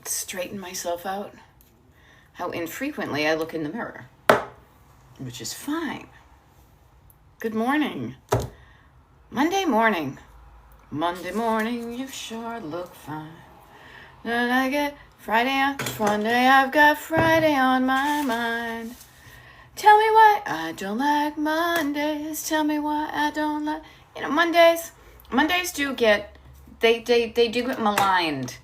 straighten myself out. How infrequently I look in the mirror, which is fine. Good morning. Monday morning. Monday morning, you sure look fine. Then I get Friday on Monday, I've got Friday on my mind. Tell me why I don't like Mondays. Tell me why I don't like, Mondays do get, they do get maligned.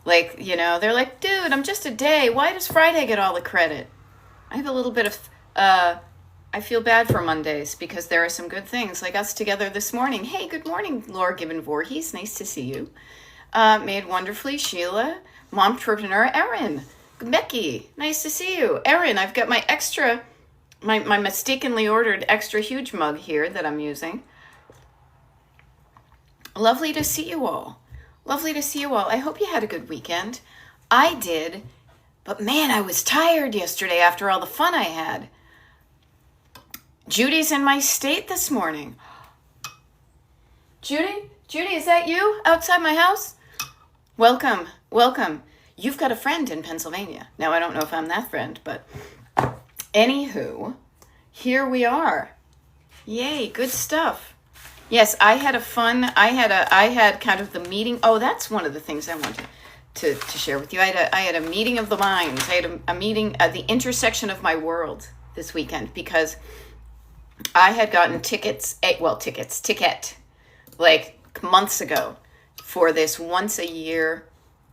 Like, they're like, dude, I'm just a day. Why does Friday get all the credit? I have a little bit of, I feel bad for Mondays because there are some good things, like us together this morning. Hey, good morning, Laura Gibbon Voorhees. Nice to see you. Made wonderfully, Sheila. Momtrepreneur, Erin. Becky, nice to see you. Erin, I've got my mistakenly ordered extra huge mug here that I'm using. Lovely to see you all. Lovely to see you all. I hope you had a good weekend. I did, but man, I was tired yesterday after all the fun I had. Judy's in my state this morning. Judy, is that you outside my house? Welcome. You've got a friend in Pennsylvania. Now, I don't know if I'm that friend, but anywho, here we are. Yay, good stuff. Yes, I had kind of the meeting. Oh, that's one of the things I wanted to share with you. I had a meeting of the minds. I had a meeting at the intersection of my world this weekend because I had gotten ticket, like months ago for this once a year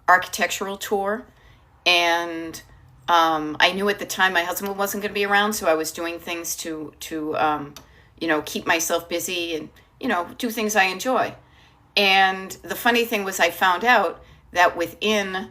architectural tour. And I knew at the time my husband wasn't going to be around, so I was doing things to keep myself busy and, do things I enjoy. And the funny thing was I found out that within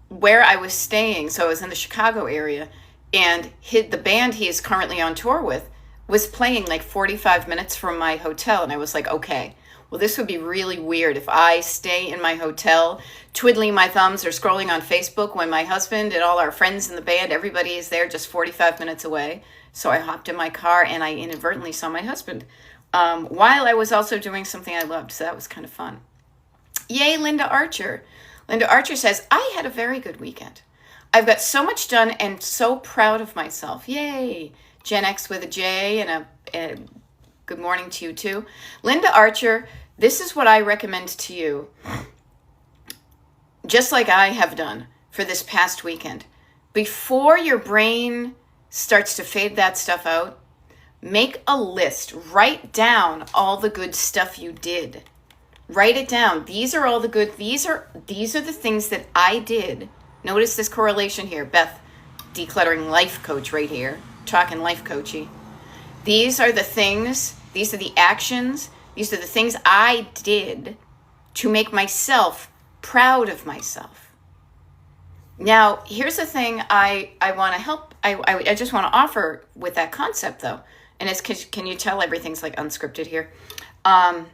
where I was staying, so I was in the Chicago area, and the band he is currently on tour with was playing like 45 minutes from my hotel. And I was like, okay, well, this would be really weird if I stay in my hotel twiddling my thumbs or scrolling on Facebook when my husband and all our friends in the band, everybody is there just 45 minutes away. So I hopped in my car and I inadvertently saw my husband while I was also doing something I loved. So that was kind of fun. Yay, Linda Archer. Linda Archer says, I had a very good weekend. I've got so much done and so proud of myself. Yay. Gen X with a J and a good morning to you too. Linda Archer, this is what I recommend to you, just like I have done for this past weekend. Before your brain starts to fade that stuff out, make a list. Write down all the good stuff you did. Write it down. These are all the good, these are the things that I did. Notice this correlation here. Beth, decluttering life coach right here, talking life coachy. These are the things, these are the actions, these are the things I did to make myself proud of myself. Now, here's the thing I want to help, I just want to offer with that concept though, and it's because, can you tell everything's like unscripted here? I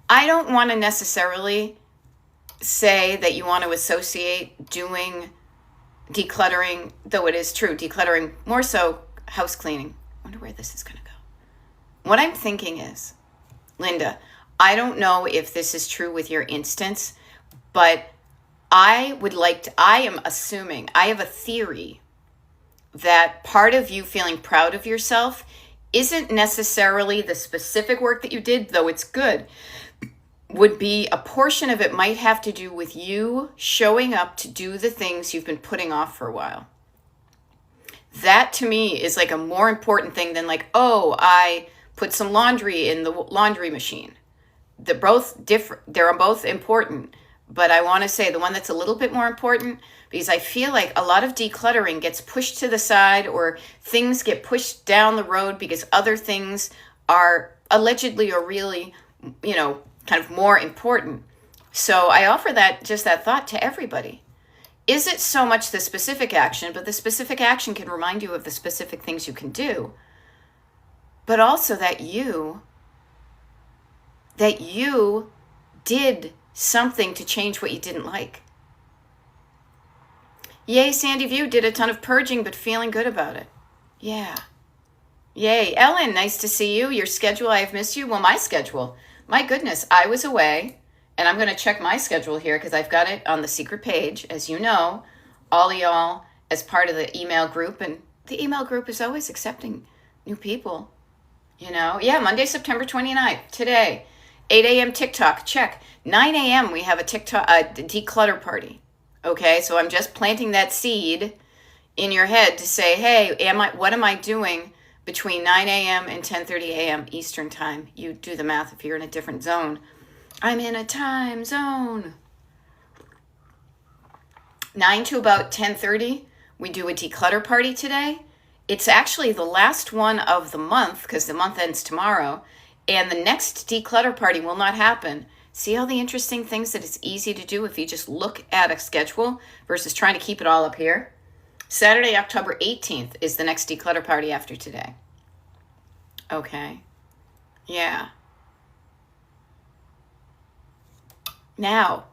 don't want to necessarily say that you want to associate doing decluttering, though it is true, decluttering, more so house cleaning. I wonder where this is going to go. What I'm thinking is, Linda, I don't know if this is true with your instance, but I am assuming, I have a theory that part of you feeling proud of yourself isn't necessarily the specific work that you did, though it's good. Would be a portion of it might have to do with you showing up to do the things you've been putting off for a while. That to me is like a more important thing than like, oh, I put some laundry in the laundry machine. They're both different. They're both important. But I want to say the one that's a little bit more important, because I feel like a lot of decluttering gets pushed to the side or things get pushed down the road because other things are allegedly or really, kind of more important. So I offer that thought to everybody. Is it so much the specific action, but the specific action can remind you of the specific things you can do, but also that you did something to change what you didn't like. Yay, Sandy View did a ton of purging, but feeling good about it. Yeah. Yay. Ellen, nice to see you. Your schedule, I have missed you. Well, my schedule, my goodness, I was away and I'm going to check my schedule here because I've got it on the secret page, as you know, all of y'all as part of the email group. And the email group is always accepting new people, you know. Yeah, Monday, September 29th, today, 8 a.m. TikTok, check. 9 a.m. we have a TikTok declutter party. Okay, so I'm just planting that seed in your head to say, hey, what am I doing between 9 a.m. and 10:30 a.m. Eastern time? You do the math if you're in a different zone. I'm in a time zone. 9 to about 10:30, we do a declutter party today. It's actually the last one of the month because the month ends tomorrow, and the next declutter party will not happen. See all the interesting things that it's easy to do if you just look at a schedule versus trying to keep it all up here? Saturday, October 18th is the next declutter party after today. Okay. Yeah. Now,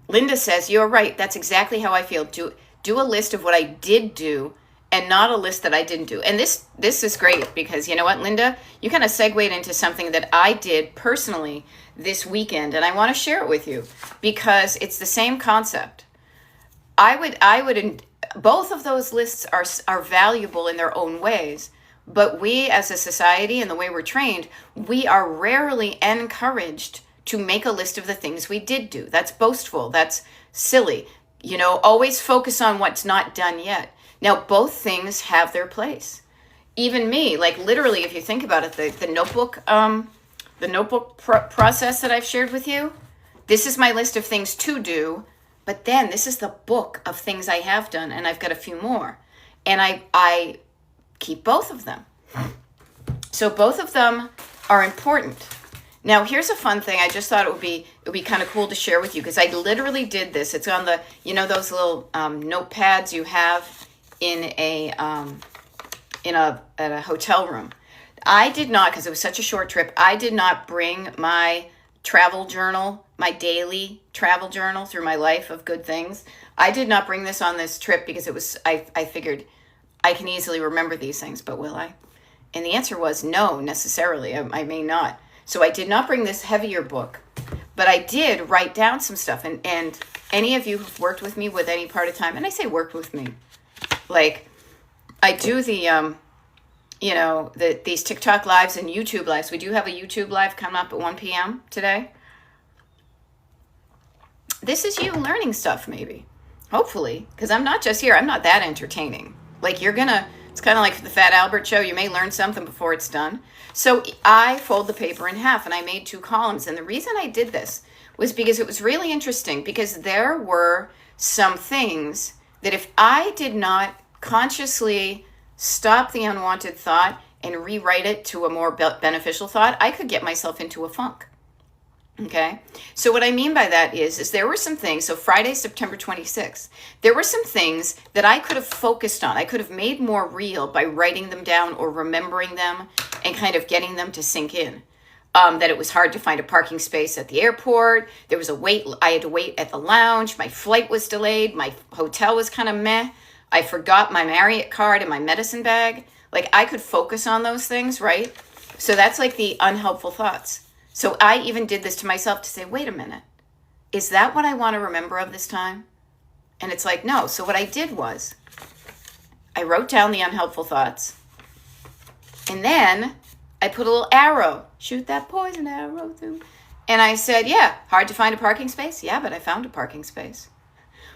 Linda says, you're right. That's exactly how I feel. Do a list of what I did do and not a list that I didn't do. And this is great because you know what, Linda? You kind of segued into something that I did personally this weekend, and I want to share it with you because it's the same concept. I would both of those lists are valuable in their own ways, but we as a society and the way we're trained, we are rarely encouraged to make a list of the things we did do. That's boastful. That's silly. You know, always focus on what's not done yet. Now, both things have their place. Even me, like literally, if you think about it, the notebook process that I've shared with you, this is my list of things to do, but then this is the book of things I have done, and I've got a few more. And I keep both of them. So both of them are important. Now, here's a fun thing. I just thought it would be kind of cool to share with you because I literally did this. It's on the, you know, those little notepads you have at a hotel room. I did not, because it was such a short trip, I did not bring my travel journal, my daily travel journal through my life of good things. I did not bring this on this trip because I figured I can easily remember these things, but will I? And the answer was no, necessarily. I may not. So I did not bring this heavier book, but I did write down some stuff. And any of you who've worked with me with any part of time, and I say worked with me, like I do the, these TikTok lives and YouTube lives. We do have a YouTube live coming up at 1 p.m. today. This is you learning stuff, maybe, hopefully, because I'm not just here. I'm not that entertaining. Like it's kind of like the Fat Albert show. You may learn something before it's done. So I fold the paper in half and I made 2 columns. And the reason I did this was because it was really interesting because there were some things that if I did not consciously stop the unwanted thought and rewrite it to a more beneficial thought, I could get myself into a funk. Okay. So what I mean by that is there were some things. So Friday, September 26th, there were some things that I could have focused on. I could have made more real by writing them down or remembering them and kind of getting them to sink in. That it was hard to find a parking space at the airport. There was I had to wait at the lounge. My flight was delayed. My hotel was kind of meh. I forgot my Marriott card and my medicine bag. Like I could focus on those things, right? So that's like the unhelpful thoughts. So I even did this to myself to say, wait a minute, is that what I want to remember of this time? And it's like, no. So what I did was I wrote down the unhelpful thoughts. And then I put a little arrow, shoot that poison arrow through. And I said, yeah, hard to find a parking space? Yeah, but I found a parking space.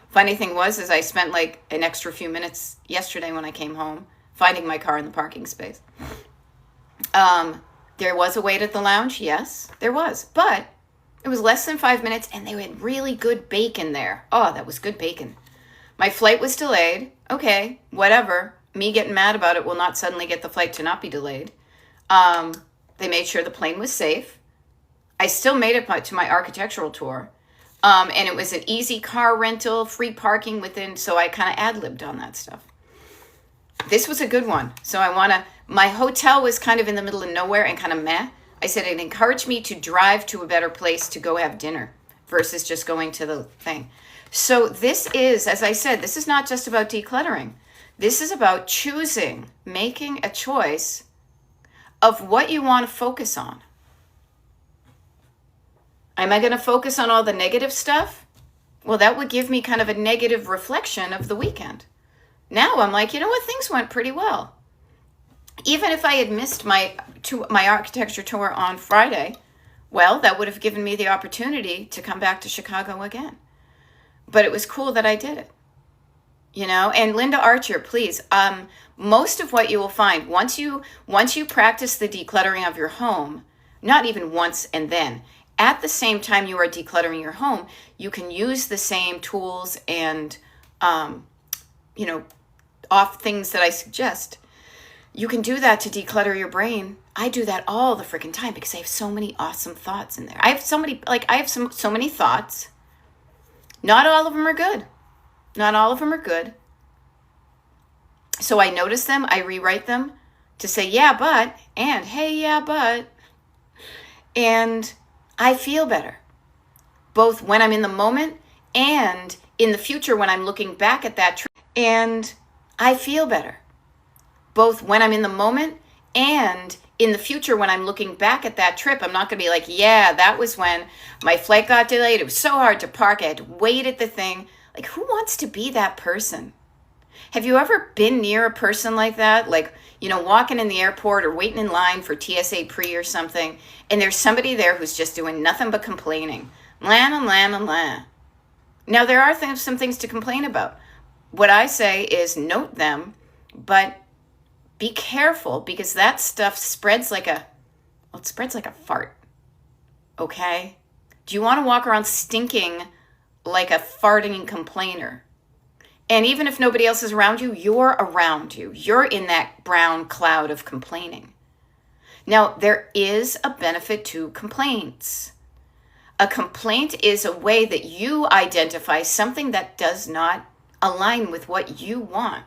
Funny thing is I spent like an extra few minutes yesterday when I came home finding my car in the parking space. There was a wait at the lounge. Yes, there was. But it was less than 5 minutes, and they had really good bacon there. Oh, that was good bacon. My flight was delayed. Okay, whatever. Me getting mad about it will not suddenly get the flight to not be delayed. They made sure the plane was safe. I still made it to my architectural tour. And it was an easy car rental, free parking within, so I kind of ad-libbed on that stuff. This was a good one. So my hotel was kind of in the middle of nowhere and kind of meh. I said it encouraged me to drive to a better place to go have dinner versus just going to the thing. So this is, as I said, this is not just about decluttering. This is about choosing, making a choice of what you want to focus on. Am I going to focus on all the negative stuff? Well, that would give me kind of a negative reflection of the weekend. Now I'm like, you know what? Things went pretty well. Even if I had missed my architecture tour on Friday, well, that would have given me the opportunity to come back to Chicago again. But it was cool that I did it. You know, and Linda Archer, please, most of what you will find once you practice the decluttering of your home, not even once and then, at the same time you are decluttering your home, you can use the same tools and, off things that I suggest. You can do that to declutter your brain. I do that all the freaking time because I have so many awesome thoughts in there. I have so many thoughts. Not all of them are good. Not all of them are good. So I notice them, I rewrite them to say, yeah, but, and hey, yeah, but. And I feel better, both when I'm in the moment and in the future when I'm looking back at that trip. And I feel better, both when I'm in the moment and in the future when I'm looking back at that trip. I'm not going to be like, yeah, that was when my flight got delayed. It was so hard to park. I had to wait at the thing. Like, who wants to be that person? Have you ever been near a person like that? Like, walking in the airport or waiting in line for TSA pre or something, and there's somebody there who's just doing nothing but complaining. Blah, blah, blah, blah, blah. Now, there are some things to complain about. What I say is note them, but be careful because that stuff spreads like a fart. Okay? Do you want to walk around stinking like a farting complainer? And even if nobody else is around you, you're around you. You're in that brown cloud of complaining. Now, there is a benefit to complaints. A complaint is a way that you identify something that does not align with what you want.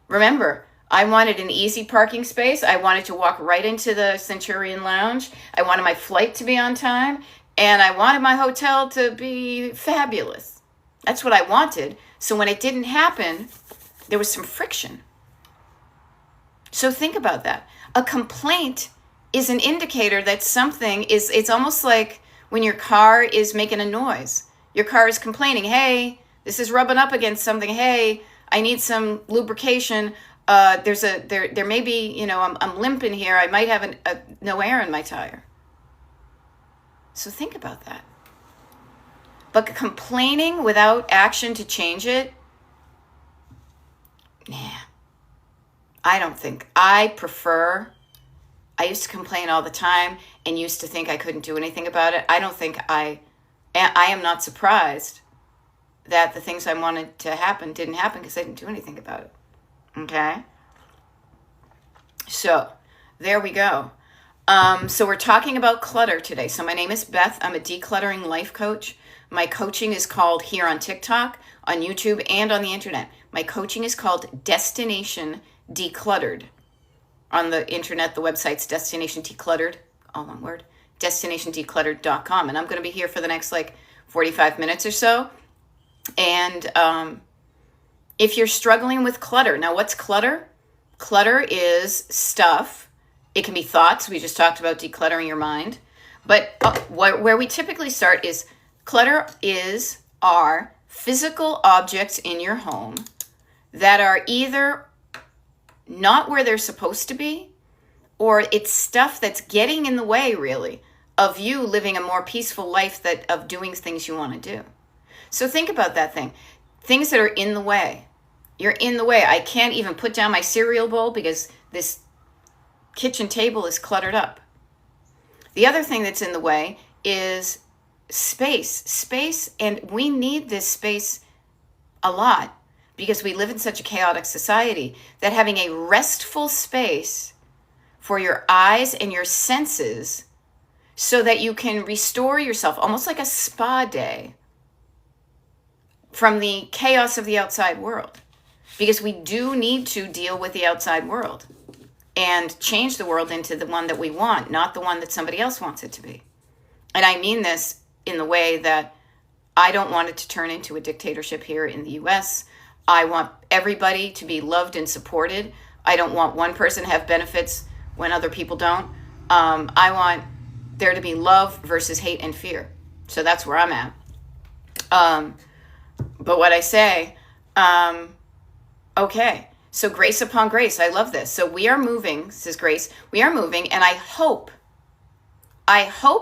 Remember, I wanted an easy parking space. I wanted to walk right into the Centurion Lounge. I wanted my flight to be on time. And I wanted my hotel to be fabulous. That's what I wanted. So when it didn't happen, there was some friction. So think about that. A complaint is an indicator that it's almost like when your car is making a noise. Your car is complaining, hey, this is rubbing up against something. Hey, I need some lubrication. There may be, I'm limping here. I might have no air in my tire. So think about that. But complaining without action to change it, I don't think. I used to complain all the time and used to think I couldn't do anything about it. I don't think I am not surprised that the things I wanted to happen didn't happen because I didn't do anything about it. Okay? So, there we go. So we're talking about clutter today. So my name is Beth. I'm a decluttering life coach. My coaching is called here on TikTok, on YouTube, and on the internet. My coaching is called Destination Decluttered. On the internet, the website's Destination Decluttered, all one word, destinationdecluttered.com. And I'm going to be here for the next 45 minutes or so. And if you're struggling with clutter, now what's clutter? Clutter is stuff. It can be thoughts. We just talked about decluttering your mind. But where we typically start is clutter are physical objects in your home that are either not where they're supposed to be, or it's stuff that's getting in the way, really, of you living a more peaceful life of doing things you want to do. So think about that thing. Things that are in the way. You're in the way. I can't even put down my cereal bowl because this kitchen table is cluttered up. The other thing that's in the way is space, and we need this space a lot because we live in such a chaotic society that having a restful space for your eyes and your senses so that you can restore yourself, almost like a spa day, from the chaos of the outside world. Because we do need to deal with the outside world and change the world into the one that we want, not the one that somebody else wants it to be. And I mean this in the way that I don't want it to turn into a dictatorship here in the US. I want everybody to be loved and supported. I don't want one person to have benefits when other people don't. I want there to be love versus hate and fear. So that's where I'm at. But what I say, okay, so grace upon grace. I love this. So we are moving, says Grace. We are moving, and I hope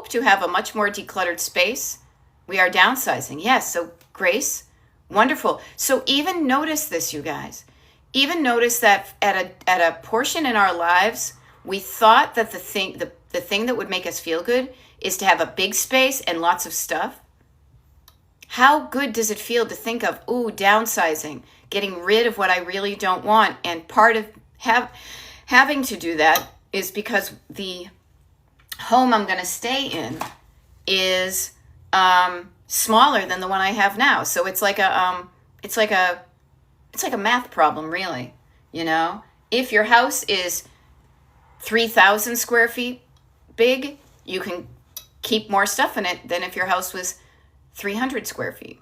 to have a much more decluttered space. We are downsizing. Yes. So Grace, wonderful. So even notice this, you guys. Even notice that at a portion in our lives, we thought that the thing that would make us feel good is to have a big space and lots of stuff. How good does it feel to think of, downsizing, getting rid of what I really don't want? And part of having to do that is because the home I'm going to stay in is smaller than the one I have now. So it's like a math problem, really. You know, if your house is 3,000 square feet big, you can keep more stuff in it than if your house was 300 square feet.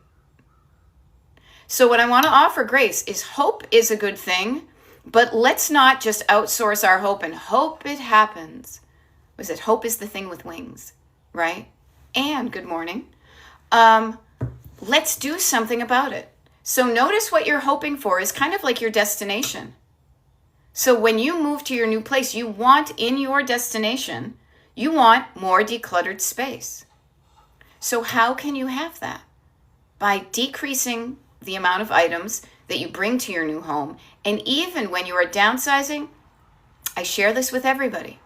So what I want to offer, Grace, is hope is a good thing, but let's not just outsource our hope and hope it happens. Was it hope is the thing with wings, right? And good morning. Let's do something about it. So notice what you're hoping for is kind of like your destination. So when you move to your new place, you want in your destination, you want more decluttered space. So how can you have that? By decreasing the amount of items that you bring to your new home. And even when you are downsizing, I share this with everybody.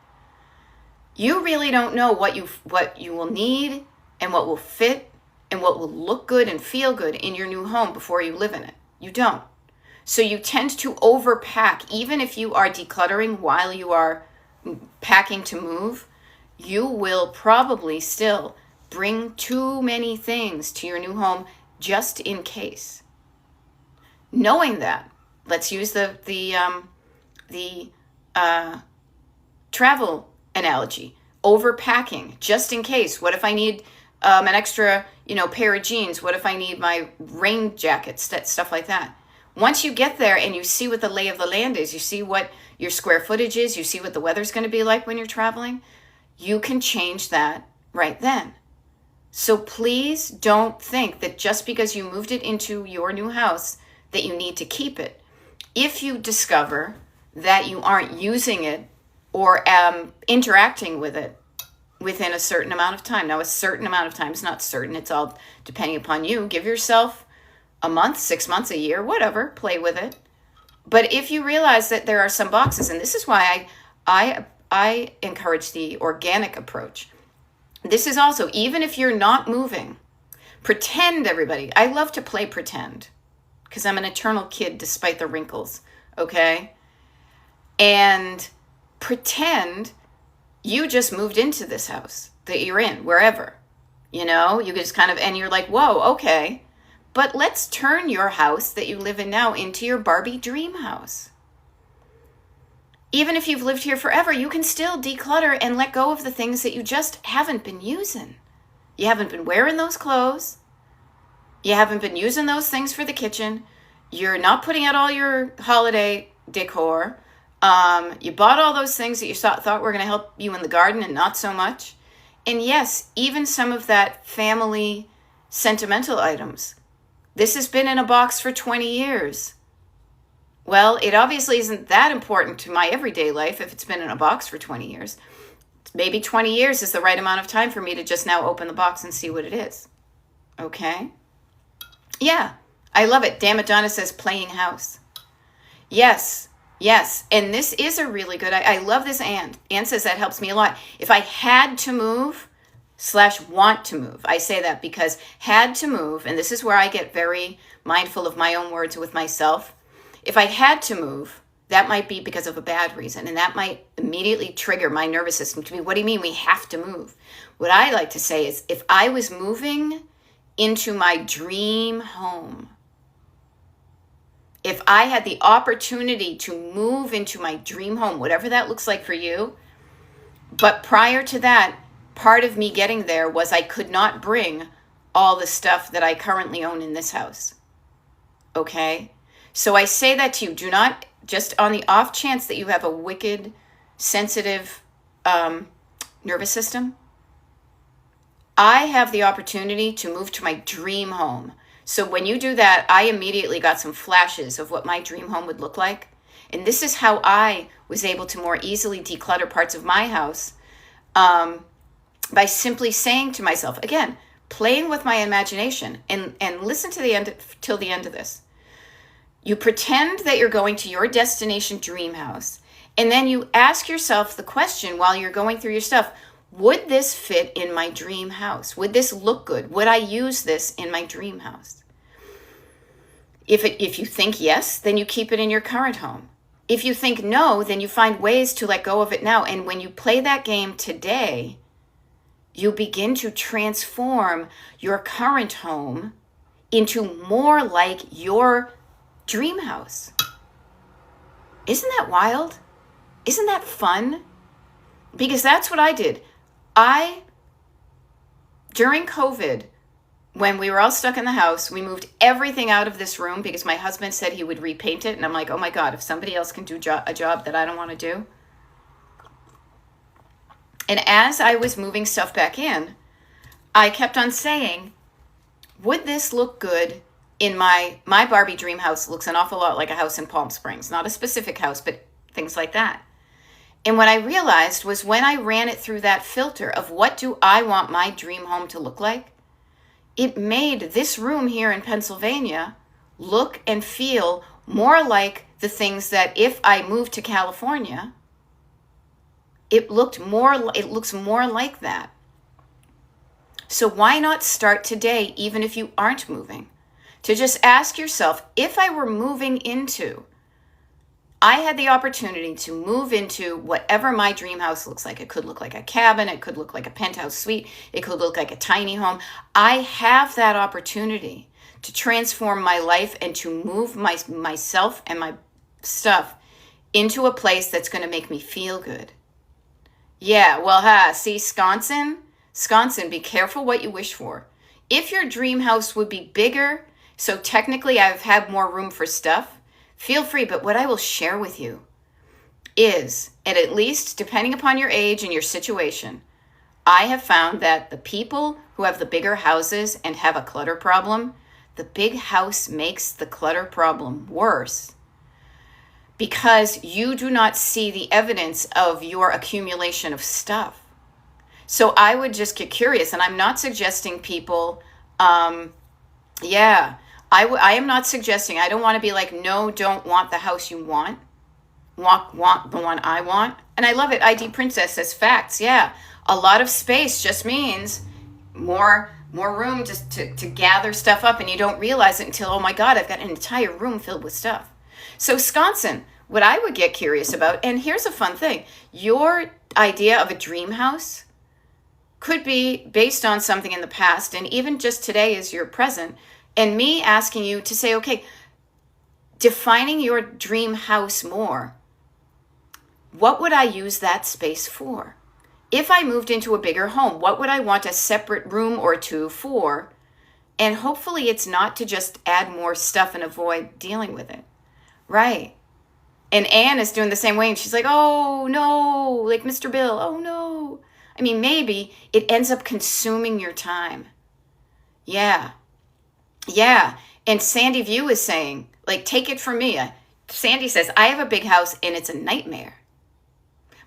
You really don't know what you will need and what will fit and what will look good and feel good in your new home before you live in it. You don't. So you tend to overpack. Even if you are decluttering while you are packing to move, you will probably still bring too many things to your new home just in case. Knowing that, let's use the travel analogy. Overpacking, just in case. What if I need an extra, pair of jeans? What if I need my rain jacket? Stuff like that. Once you get there and you see what the lay of the land is, you see what your square footage is, you see what the weather's going to be like when you're traveling, you can change that right then. So please don't think that just because you moved it into your new house that you need to keep it. If you discover that you aren't using it or interacting with it within a certain amount of time. Now, a certain amount of time is not certain. It's all depending upon you. Give yourself a month, 6 months, a year, whatever. Play with it. But if you realize that there are some boxes, and this is why I encourage the organic approach. This is also, even if you're not moving, pretend, everybody. I love to play pretend because I'm an eternal kid despite the wrinkles, okay? And pretend you just moved into this house that you're in, wherever. You just kind of, and you're like, whoa, okay. But let's turn your house that you live in now into your Barbie dream house. Even if you've lived here forever, you can still declutter and let go of the things that you just haven't been using. You haven't been wearing those clothes. You haven't been using those things for the kitchen. You're not putting out all your holiday decor. You bought all those things that you thought were going to help you in the garden and not so much. And yes, even some of that family sentimental items. This has been in a box for 20 years. Well, it obviously isn't that important to my everyday life if it's been in a box for 20 years. Maybe 20 years is the right amount of time for me to just now open the box and see what it is. Okay? Yeah, I love it. Dan Madonna says playing house. Yes. And this is a really good, I love this and. Ann says that helps me a lot. If I had to move / want to move, I say that because had to move, and this is where I get very mindful of my own words with myself. If I had to move, that might be because of a bad reason, and that might immediately trigger my nervous system to be, what do you mean we have to move? What I like to say is, if I was moving into my dream home, if I had the opportunity to move into my dream home, whatever that looks like for you, but prior to that, part of me getting there was I could not bring all the stuff that I currently own in this house. Okay? So I say that to you. Do not, just on the off chance that you have a wicked, sensitive nervous system, I have the opportunity to move to my dream home. So when you do that, I immediately got some flashes of what my dream home would look like. And this is how I was able to more easily declutter parts of my house, by simply saying to myself, again, playing with my imagination, and listen to the end till the end of this. You pretend that you're going to your destination dream house, and then you ask yourself the question while you're going through your stuff, would this fit in my dream house? Would this look good? Would I use this in my dream house? If you think yes, then you keep it in your current home. If you think no, then you find ways to let go of it now. And when you play that game today, you begin to transform your current home into more like your dream house. Isn't that wild? Isn't that fun? Because that's what I did. During COVID, when we were all stuck in the house, we moved everything out of this room because my husband said he would repaint it. And I'm like, oh my God, if somebody else can do a job that I don't want to do. And as I was moving stuff back in, I kept on saying, would this look good in my Barbie dream house? Looks an awful lot like a house in Palm Springs. Not a specific house, but things like that. And what I realized was when I ran it through that filter of what do I want my dream home to look like, it made this room here in Pennsylvania look and feel more like the things that if I moved to California, it looks more like that. So why not start today, even if you aren't moving, to just ask yourself, if I were moving into, I had the opportunity to move into whatever my dream house looks like. It could look like a cabin. It could look like a penthouse suite. It could look like a tiny home. I have that opportunity to transform my life and to move myself and my stuff into a place that's going to make me feel good. Yeah, well, see, Sconsin, be careful what you wish for. If your dream house would be bigger, so technically I've had more room for stuff, feel free, but what I will share with you is, and at least depending upon your age and your situation, I have found that the people who have the bigger houses and have a clutter problem, the big house makes the clutter problem worse because you do not see the evidence of your accumulation of stuff. So I would just get curious, and I'm not suggesting people, I am not suggesting, I don't want to be like, no, don't want the house you want the one I want. And I love it. ID Princess says facts. Yeah, a lot of space just means more room just to gather stuff up, and you don't realize it until, oh my God, I've got an entire room filled with stuff. So Sconsin, what I would get curious about, and here's a fun thing, your idea of a dream house could be based on something in the past, and even just today is your present. And me asking you to say, okay, defining your dream house more, what would I use that space for? If I moved into a bigger home, what would I want a separate room or two for? And hopefully it's not to just add more stuff and avoid dealing with it. Right. And Anne is doing the same way. And she's like, oh no, like Mr. Bill, oh no. I mean, maybe it ends up consuming your time. Yeah. And Sandy View is saying, like, take it from me. Sandy says, I have a big house and it's a nightmare.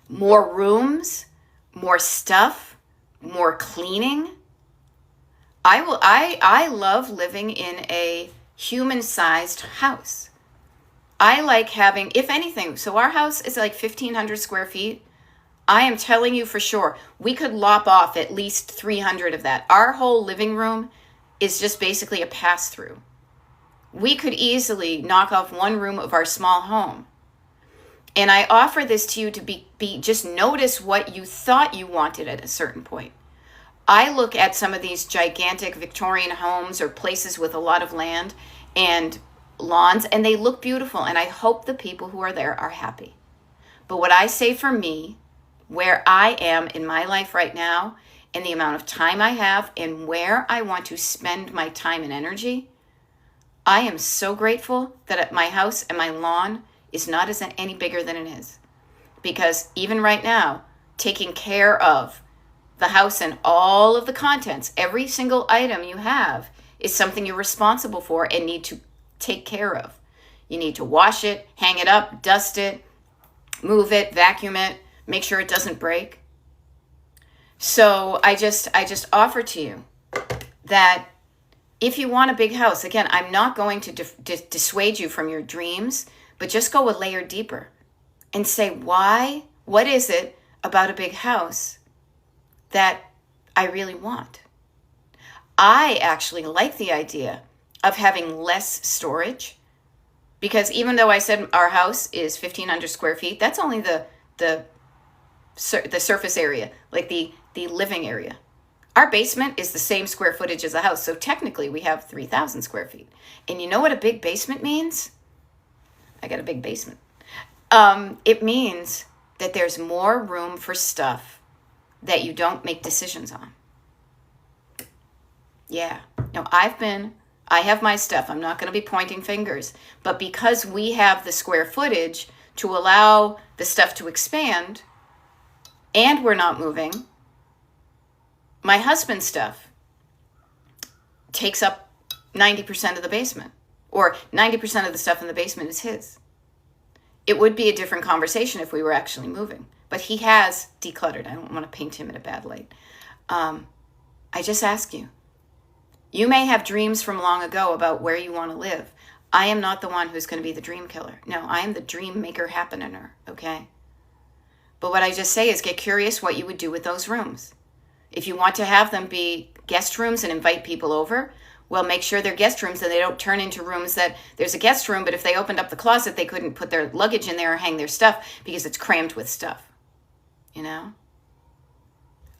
More rooms, more stuff, more cleaning. I love living in a human-sized house. I like having, if anything, so our house is like 1,500 square feet. I am telling you for sure, we could lop off at least 300 of that. Our whole living room is just basically a pass-through. We could easily knock off one room of our small home. And I offer this to you to be just notice what you thought you wanted at a certain point. I look at some of these gigantic Victorian homes or places with a lot of land and lawns, and they look beautiful, and I hope the people who are there are happy. But what I say for me, where I am in my life right now, and the amount of time I have, and where I want to spend my time and energy, I am so grateful that at my house and my lawn is not any bigger than it is. Because even right now, taking care of the house and all of the contents, every single item you have is something you're responsible for and need to take care of. You need to wash it, hang it up, dust it, move it, vacuum it, make sure it doesn't break. So I just offer to you that if you want a big house, again, I'm not going to dissuade you from your dreams, but just go a layer deeper and say, why? What is it about a big house that I really want? I actually like the idea of having less storage, because even though I said our house is 1,500 square feet, that's only the surface area, like the living area. Our basement is the same square footage as the house, so technically we have 3,000 square feet. And you know what a big basement means? I got a big basement. It means that there's more room for stuff that you don't make decisions on. Yeah. Now, I have my stuff. I'm not going to be pointing fingers. But because we have the square footage to allow the stuff to expand, and we're not moving, my husband's stuff takes up 90% of the basement, or 90% of the stuff in the basement is his. It would be a different conversation if we were actually moving, but he has decluttered. I don't want to paint him in a bad light. I just ask you, you may have dreams from long ago about where you want to live. I am not the one who's going to be the dream killer. No, I am the dream maker happener, okay? But what I just say is get curious what you would do with those rooms. If you want to have them be guest rooms and invite people over, well, make sure they're guest rooms and they don't turn into rooms that there's a guest room, but if they opened up the closet, they couldn't put their luggage in there or hang their stuff because it's crammed with stuff, you know?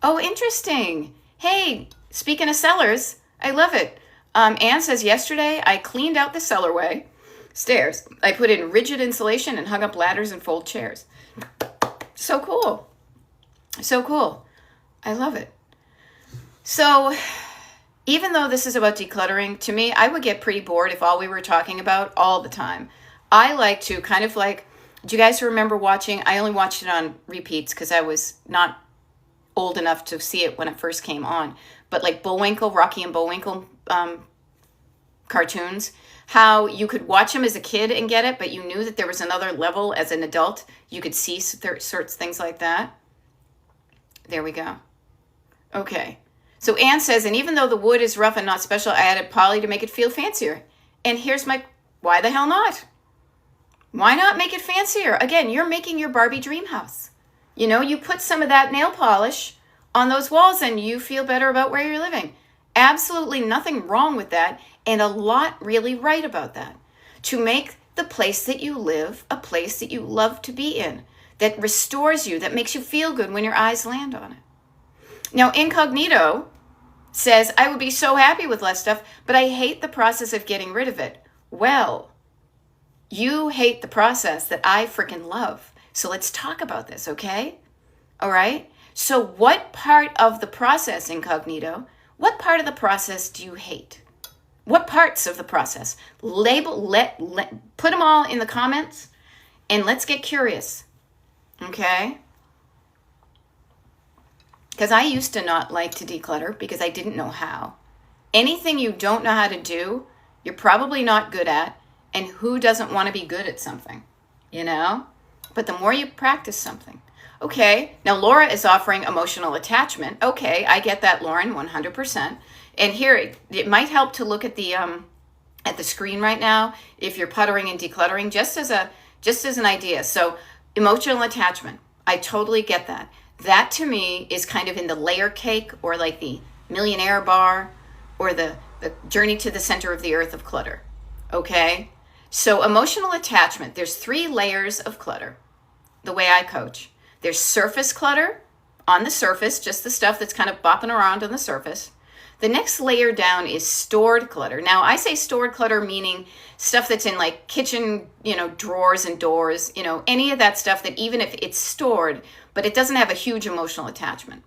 Oh, interesting. Hey, speaking of cellars, I love it. Anne says, yesterday I cleaned out the cellarway stairs. I put in rigid insulation and hung up ladders and fold chairs. So cool. So cool. I love it. So even though this is about decluttering, to me, I would get pretty bored if all we were talking about all the time. I like to kind of like, do you guys remember watching? I only watched it on repeats because I was not old enough to see it when it first came on. But like Bullwinkle, Rocky and Bullwinkle cartoons, how you could watch them as a kid and get it, but you knew that there was another level as an adult. You could see sorts of things like that. There we go. Okay. So Anne says, and even though the wood is rough and not special, I added poly to make it feel fancier. And here's my, why the hell not? Why not make it fancier? Again, you're making your Barbie dream house. You know, you put some of that nail polish on those walls and you feel better about where you're living. Absolutely nothing wrong with that, and a lot really right about that. To make the place that you live a place that you love to be in, that restores you, that makes you feel good when your eyes land on it. Now, Incognito says, I would be so happy with less stuff, but I hate the process of getting rid of it. Well, you hate the process that I freaking love. So let's talk about this, okay? All right? So what part of the process, Incognito, what part of the process do you hate? What parts of the process? Put them all in the comments and let's get curious, okay? Because I used to not like to declutter because I didn't know how. Anything you don't know how to do, you're probably not good at, and who doesn't want to be good at something, you know? But the more you practice something. Okay, now Laura is offering emotional attachment. Okay, I get that, Lauren, 100%. And here, it might help to look at the screen right now if you're puttering and decluttering, just as an idea. So emotional attachment, I totally get that. That to me is kind of in the layer cake, or like the millionaire bar, or the journey to the center of the earth of clutter. Okay, so emotional attachment, there's 3 layers of clutter, the way I coach. There's surface clutter, on the surface, just the stuff that's kind of bopping around on the surface. The next layer down is stored clutter. Now, I say stored clutter meaning stuff that's in like kitchen, drawers and doors, any of that stuff that even if it's stored, but it doesn't have a huge emotional attachment.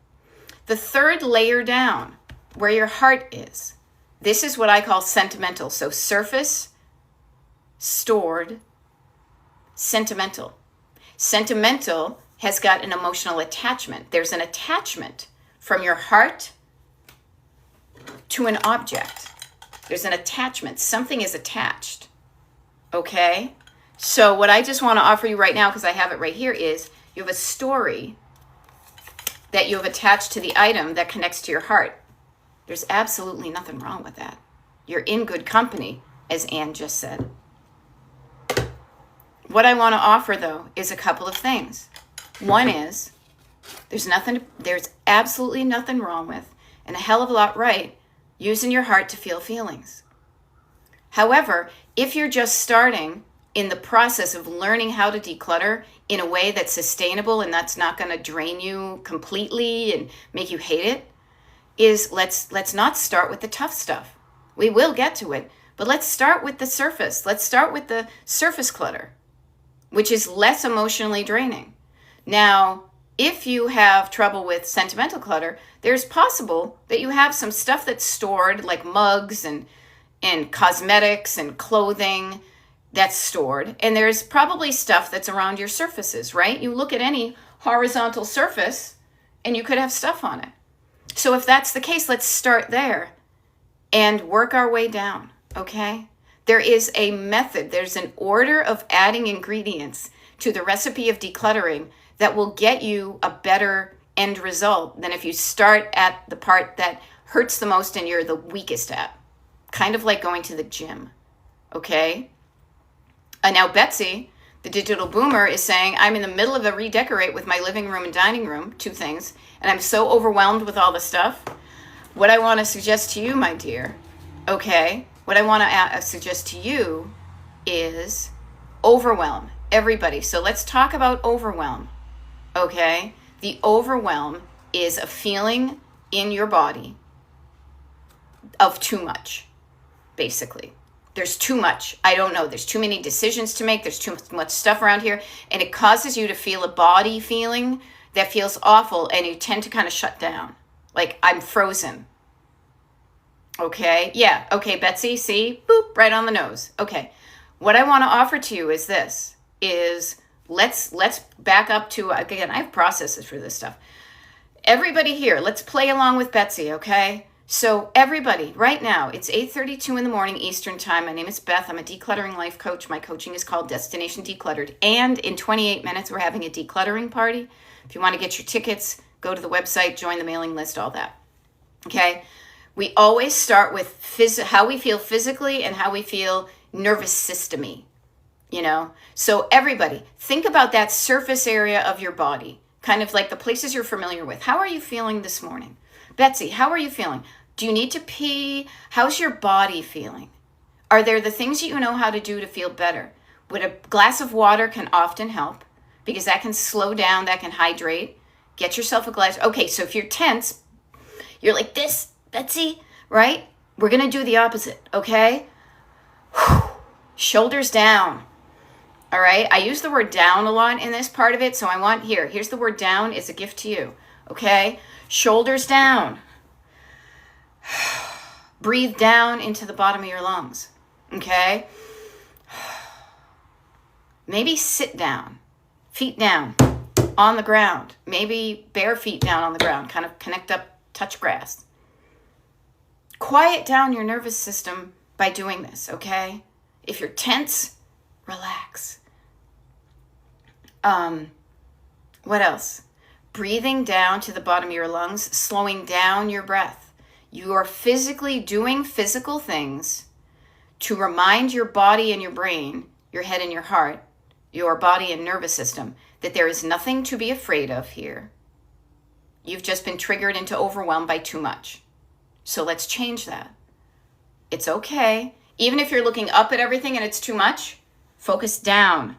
The third layer down, where your heart is, this is what I call sentimental. So surface, stored, sentimental. Sentimental has got an emotional attachment. There's an attachment from your heart to an object. There's an attachment. Something is attached. Okay? So what I just want to offer you right now, because I have it right here, is you have a story that you have attached to the item that connects to your heart. There's absolutely nothing wrong with that. You're in good company, as Anne just said. What I want to offer, though, is a couple of things. One is, there's absolutely nothing wrong with, and a hell of a lot right, using your heart to feel feelings. However, if you're just starting in the process of learning how to declutter in a way that's sustainable and that's not going to drain you completely and make you hate it, is let's not start with the tough stuff. We will get to it, but let's start with the surface. Let's start with the surface clutter, which is less emotionally draining. Now, if you have trouble with sentimental clutter, there's possible that you have some stuff that's stored, like mugs and cosmetics and clothing that's stored. And there's probably stuff that's around your surfaces, right? You look at any horizontal surface and you could have stuff on it. So if that's the case, let's start there and work our way down, okay? There is a method, there's an order of adding ingredients to the recipe of decluttering that will get you a better end result than if you start at the part that hurts the most and you're the weakest at. Kind of like going to the gym, okay? Now Betsy, the digital boomer, is saying, I'm in the middle of a redecorate with my living room and dining room, two things, and I'm so overwhelmed with all the stuff. What I want to suggest to you, my dear, okay, what I want to suggest to you is overwhelm everybody. So let's talk about overwhelm, okay? The overwhelm is a feeling in your body of too much, basically. There's too much. I don't know. There's too many decisions to make. There's too much stuff around here. And it causes you to feel a body feeling that feels awful. And you tend to kind of shut down. Like, I'm frozen. Okay? Yeah. Okay, Betsy, see? Boop, right on the nose. Okay. What I want to offer to you is this, is let's back up to, again, I have processes for this stuff. Everybody here, let's play along with Betsy, okay? So everybody, right now, it's 8:32 in the morning Eastern time. My name is Beth. I'm a decluttering life coach. My coaching is called Destination Decluttered. And in 28 minutes, we're having a decluttering party. If you want to get your tickets, go to the website, join the mailing list, all that. Okay? We always start with how we feel physically and how we feel nervous system-y, you know? So everybody, think about that surface area of your body, kind of like the places you're familiar with. How are you feeling this morning? Betsy, how are you feeling? Do you need to pee? How's your body feeling? Are there the things that you know how to do to feel better? Would a glass of water can often help because that can slow down, that can hydrate. Get yourself a glass. Okay, so if you're tense, you're like this, Betsy, right? We're going to do the opposite, okay? Shoulders down. All right? I use the word down a lot in this part of it, so I want here's the word down is a gift to you, okay? Shoulders down. Breathe down into the bottom of your lungs, okay? Maybe sit down, feet down on the ground. Maybe bare feet down on the ground, kind of connect up, touch grass. Quiet down your nervous system by doing this, okay? If you're tense, relax. What else? Breathing down to the bottom of your lungs, slowing down your breath. You are physically doing physical things to remind your body and your brain, your head and your heart, your body and nervous system, that there is nothing to be afraid of here. You've just been triggered into overwhelm by too much. So let's change that. It's okay. Even if you're looking up at everything and it's too much, focus down.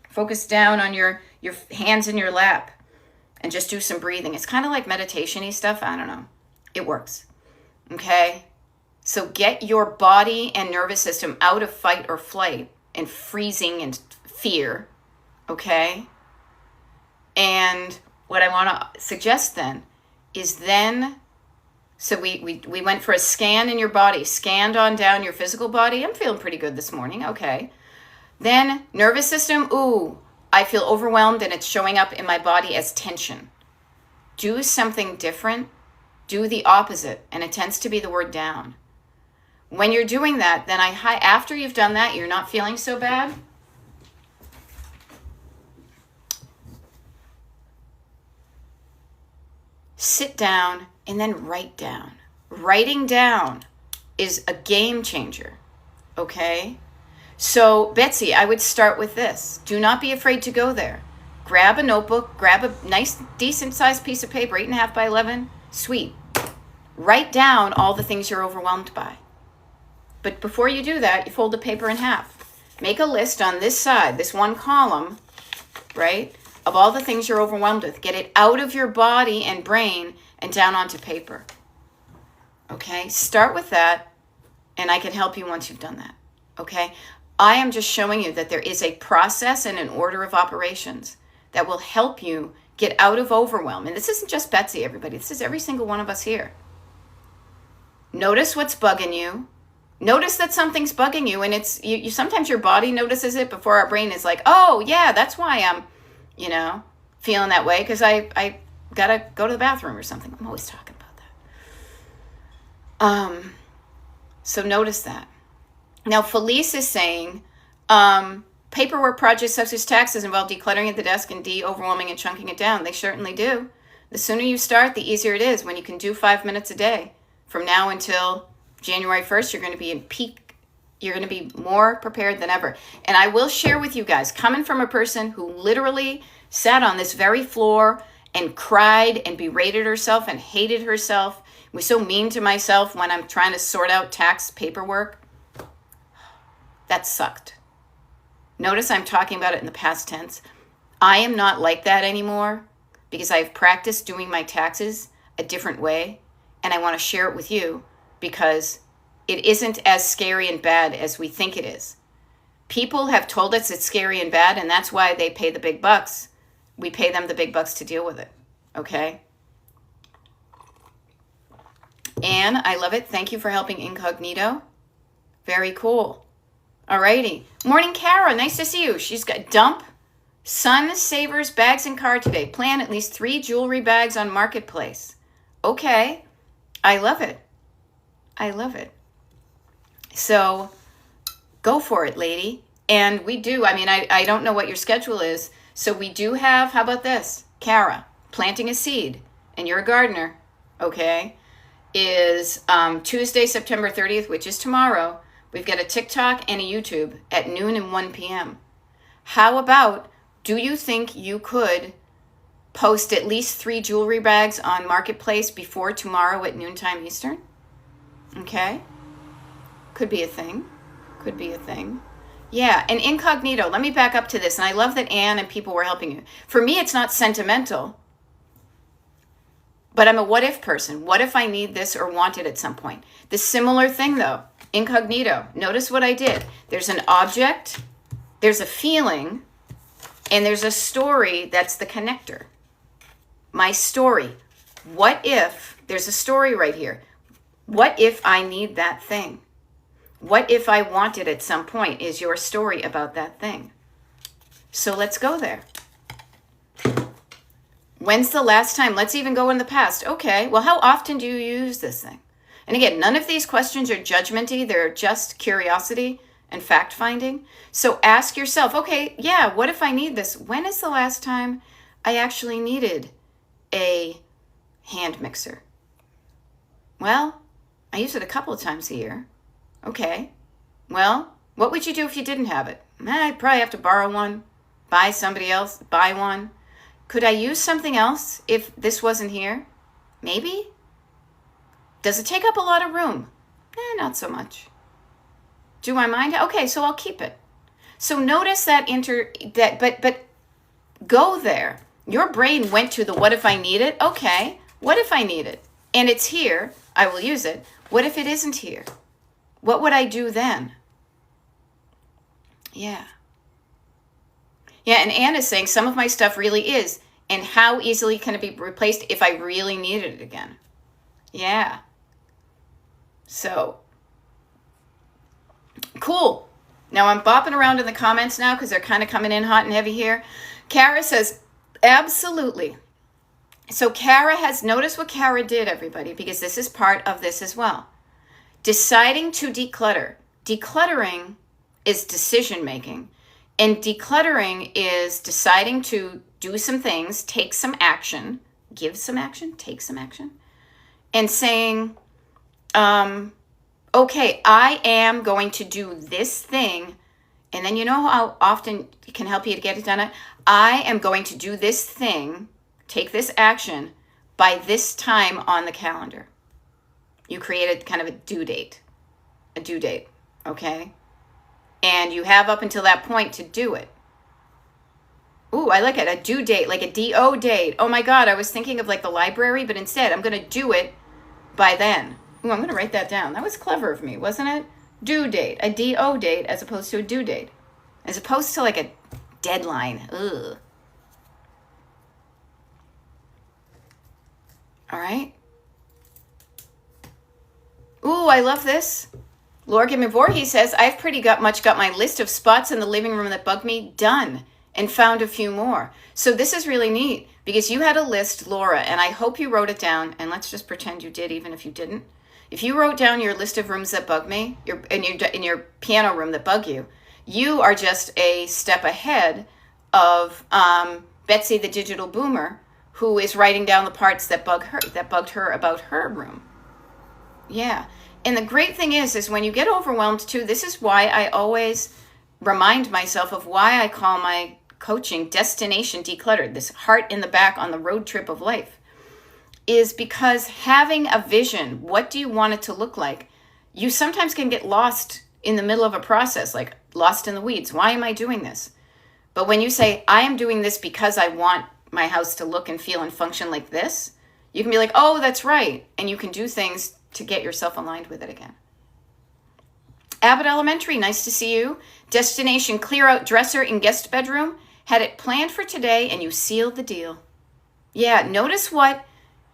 Focus down on your hands in your lap. And just do some breathing. It's kind of like meditation-y stuff. I don't know. It works. Okay? So get your body and nervous system out of fight or flight and freezing and fear. Okay? And what I want to suggest then is so we went for a scan in your body. Scanned on down your physical body. I'm feeling pretty good this morning. Okay. Then nervous system. Ooh. I feel overwhelmed and it's showing up in my body as tension. Do something different do the opposite, and it tends to be the word down. When you're doing that, then after you've done that, you're not feeling so bad. Sit down and then write down. Writing down is a game changer, okay? So, Betsy, I would start with this. Do not be afraid to go there. Grab a notebook, grab a nice, decent-sized piece of paper, 8.5 by 11, sweet. Write down all the things you're overwhelmed by. But before you do that, you fold the paper in half. Make a list on this side, this one column, right, of all the things you're overwhelmed with. Get it out of your body and brain and down onto paper. Okay? Start with that, and I can help you once you've done that. Okay? I am just showing you that there is a process and an order of operations that will help you get out of overwhelm. And this isn't just Betsy, everybody. This is every single one of us here. Notice what's bugging you. Notice that something's bugging you, and it's you sometimes your body notices it before our brain is like, oh, yeah, that's why I'm, feeling that way, because I got to go to the bathroom or something. I'm always talking about that. So notice that. Now, Felice is saying, paperwork projects such as taxes involve decluttering at the desk and de-overwhelming and chunking it down. They certainly do. The sooner you start, the easier it is. When you can do 5 minutes a day, from now until January 1st, you're going to be in peak. You're going to be more prepared than ever. And I will share with you guys, coming from a person who literally sat on this very floor and cried and berated herself and hated herself, was so mean to myself when I'm trying to sort out tax paperwork, that sucked. Notice I'm talking about it in the past tense. I am not like that anymore because I've practiced doing my taxes a different way, and I want to share it with you because it isn't as scary and bad as we think it is. People have told us it's scary and bad, and that's why they pay the big bucks. We pay them the big bucks to deal with it, okay? Anne, I love it. Thank you for helping Incognito. Very cool. Alrighty. Morning, Kara. Nice to see you. She's got dump Sun Savers bags and card today. Plan at least 3 jewelry bags on Marketplace. Okay. I love it. I love it. So go for it, lady. And we do. I don't know what your schedule is. So we do have, how about this? Kara, planting a seed, and you're a gardener, okay, is Tuesday, September 30th, which is tomorrow. We've got a TikTok and a YouTube at noon and 1 p.m. How about, do you think you could post at least 3 jewelry bags on Marketplace before tomorrow at noontime Eastern? Okay. Could be a thing. Could be a thing. Yeah, and Incognito, let me back up to this. And I love that Anne and people were helping you. For me, it's not sentimental, but I'm a what if person. What if I need this or want it at some point? The similar thing though, Incognito, notice what I did. There's an object, there's a feeling, and there's a story that's the connector. My story. What if, there's a story right here. What if I need that thing? What if I want it at some point is your story about that thing. So let's go there. When's the last time? Let's even go in the past. Okay, well, how often do you use this thing? And again, none of these questions are judgmenty. They're just curiosity and fact-finding. So ask yourself, okay, yeah, what if I need this? When is the last time I actually needed a hand mixer? Well, I use it a couple of times a year. Okay. Well, what would you do if you didn't have it? I'd probably have to borrow one, buy somebody else, buy one. Could I use something else if this wasn't here? Maybe. Does it take up a lot of room? Not so much. Do I mind? Okay, so I'll keep it. So notice that but go there. Your brain went to the what if I need it? Okay, what if I need it? And it's here, I will use it. What if it isn't here? What would I do then? Yeah. Yeah, and Anne is saying some of my stuff really is. And how easily can it be replaced if I really needed it again? Yeah. So, cool. Now I'm bopping around in the comments now because they're kind of coming in hot and heavy here. Kara says, absolutely. So Kara has, noticed what Kara did, everybody, because this is part of this as well. Deciding to declutter. Decluttering is decision making. And decluttering is deciding to do some things, take some action, give some action, take some action, and saying, okay, I am going to do this thing. And then you know how often it can help you to get it done? I am going to do this thing, take this action by this time on the calendar. You created kind of a due date, okay? And you have up until that point to do it. Ooh, I like it, a due date, like a D-O date. Oh my God, I was thinking of like the library, but instead I'm going to do it by then. Ooh, I'm going to write that down. That was clever of me, wasn't it? Due date, a D-O date as opposed to a due date. As opposed to like a deadline. Ugh. All right. Ooh, I love this. Lorgan Voorhees says, I've pretty much got my list of spots in the living room that bug me done and found a few more. So this is really neat because you had a list, Laura, and I hope you wrote it down. And let's just pretend you did, even if you didn't. If you wrote down your list of rooms that bug me, in your piano room that bug you, you are just a step ahead of Betsy the digital boomer, who is writing down the parts that bugged her about her room. Yeah. And the great thing is when you get overwhelmed too, this is why I always remind myself of why I call my coaching Destination Decluttered, this heart in the back on the road trip of life, is because having a vision, what do you want it to look like? You sometimes can get lost in the middle of a process, like lost in the weeds. Why am I doing this? But when you say, I am doing this because I want my house to look and feel and function like this, you can be like, oh, that's right. And you can do things to get yourself aligned with it again. Abbott Elementary, nice to see you. Destination clear out dresser in guest bedroom. Had it planned for today and you sealed the deal. Yeah, notice what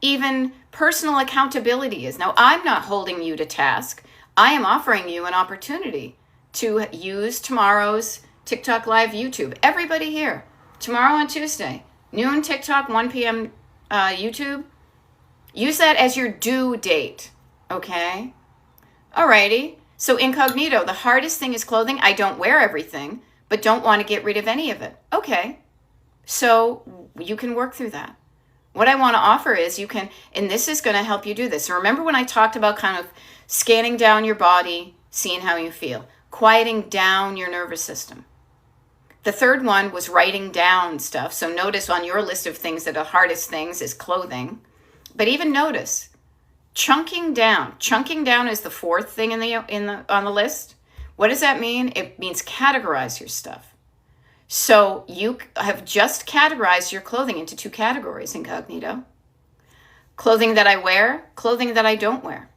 even personal accountability is. Now, I'm not holding you to task. I am offering you an opportunity to use tomorrow's TikTok Live YouTube. Everybody here, tomorrow on Tuesday, noon TikTok, 1 p.m. YouTube. Use that as your due date, okay? Alrighty. So incognito, the hardest thing is clothing. I don't wear everything, but don't want to get rid of any of it. Okay. So you can work through that. What I want to offer is you can, and this is going to help you do this. So remember when I talked about kind of scanning down your body, seeing how you feel, quieting down your nervous system. The third one was writing down stuff. So notice on your list of things that are the hardest things is clothing. But even notice chunking down. Chunking down is the fourth thing on the list. What does that mean? It means categorize your stuff. So you have just categorized your clothing into two categories, incognito. Clothing that I wear, clothing that I don't wear.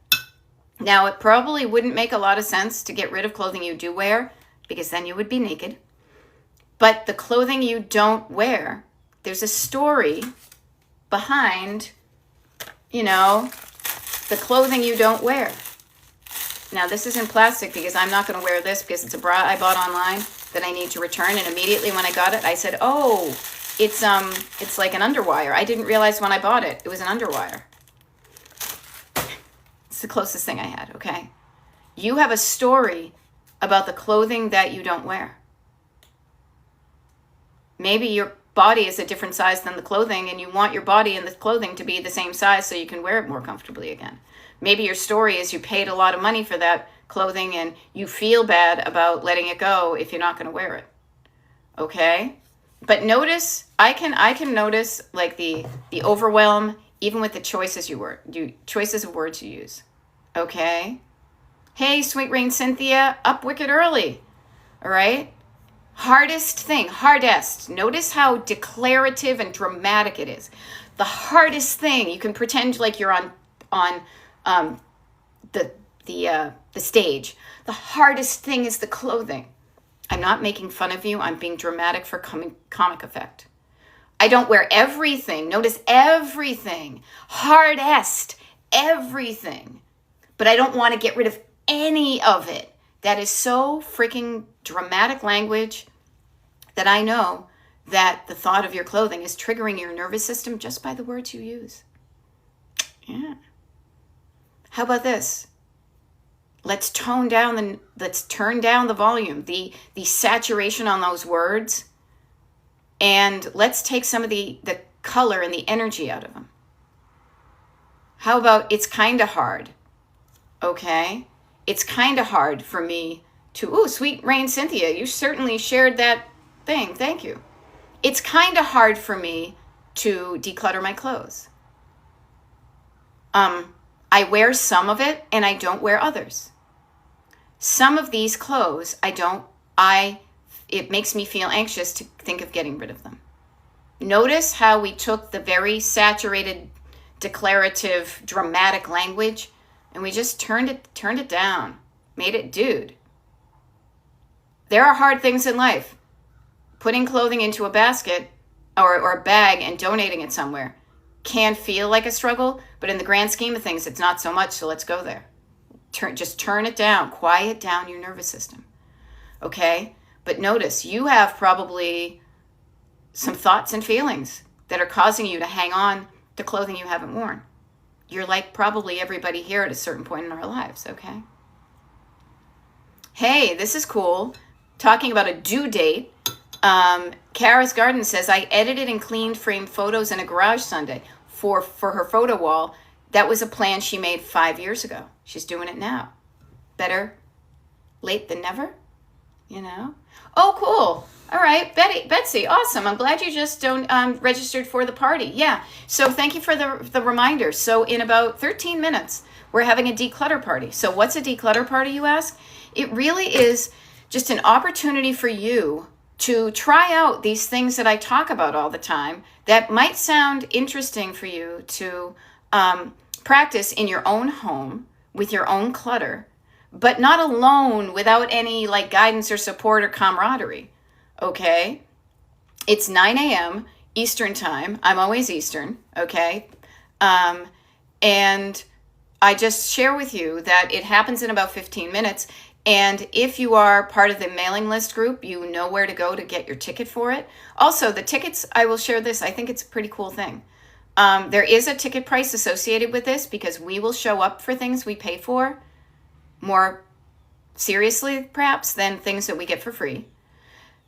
Now, it probably wouldn't make a lot of sense to get rid of clothing you do wear because then you would be naked. But the clothing you don't wear, there's a story behind, the clothing you don't wear. Now, this is in plastic because I'm not going to wear this because it's a bra I bought online that I need to return. And immediately when I got it, I said, oh, it's like an underwire. I didn't realize when I bought it, it was an underwire. It's the closest thing I had, okay? You have a story about the clothing that you don't wear. Maybe your body is a different size than the clothing and you want your body and the clothing to be the same size so you can wear it more comfortably again. Maybe your story is you paid a lot of money for that clothing and you feel bad about letting it go if you're not going to wear it. Okay? But notice, I can notice like the overwhelm even with the choices choices of words you use. Okay? Hey, Sweet Rain Cynthia, up wicked early. All right? Hardest. Notice how declarative and dramatic it is. The hardest thing, you can pretend like you're on the stage. The hardest thing is the clothing. I'm not making fun of you. I'm being dramatic for comic effect. I don't wear everything. Notice everything. Hardest. Everything. But I don't want to get rid of any of it. That is so freaking dramatic language that I know that the thought of your clothing is triggering your nervous system just by the words you use. Yeah. How about this? Let's turn down the volume, the saturation on those words, and let's take some of the color and the energy out of them. How about it's kind of hard? Okay? It's kind of hard for me to, Sweet Rain Cynthia, you certainly shared that thing. Thank you. It's kind of hard for me to declutter my clothes. I wear some of it and I don't wear others. Some of these clothes it makes me feel anxious to think of getting rid of them. Notice how we took the very saturated, declarative, dramatic language and we just turned it down, made it dude. There are hard things in life. Putting clothing into a basket or a bag and donating it somewhere can feel like a struggle, but in the grand scheme of things, it's not so much, so let's go there. Just turn it down, quiet down your nervous system, okay? But notice, you have probably some thoughts and feelings that are causing you to hang on to clothing you haven't worn. You're like probably everybody here at a certain point in our lives, okay? Hey, this is cool. Talking about a due date. Kara's Garden says, I edited and cleaned framed photos in a garage Sunday for her photo wall. That was a plan she made 5 years ago. She's doing it now. Better late than never, you know? Oh, cool. All right, Betsy, awesome. I'm glad you just registered for the party. Yeah, so thank you for the reminder. So in about 13 minutes, we're having a declutter party. So what's a declutter party, you ask? It really is just an opportunity for you to try out these things that I talk about all the time that might sound interesting for you to practice in your own home with your own clutter, but not alone without any like guidance or support or camaraderie. Okay? It's 9 a.m. Eastern time. I'm always Eastern. Okay? And I just share with you that it happens in about 15 minutes. And if you are part of the mailing list group, you know where to go to get your ticket for it. Also, the tickets, I will share this. I think it's a pretty cool thing. There is a ticket price associated with this because we will show up for things we pay for more seriously, perhaps, than things that we get for free.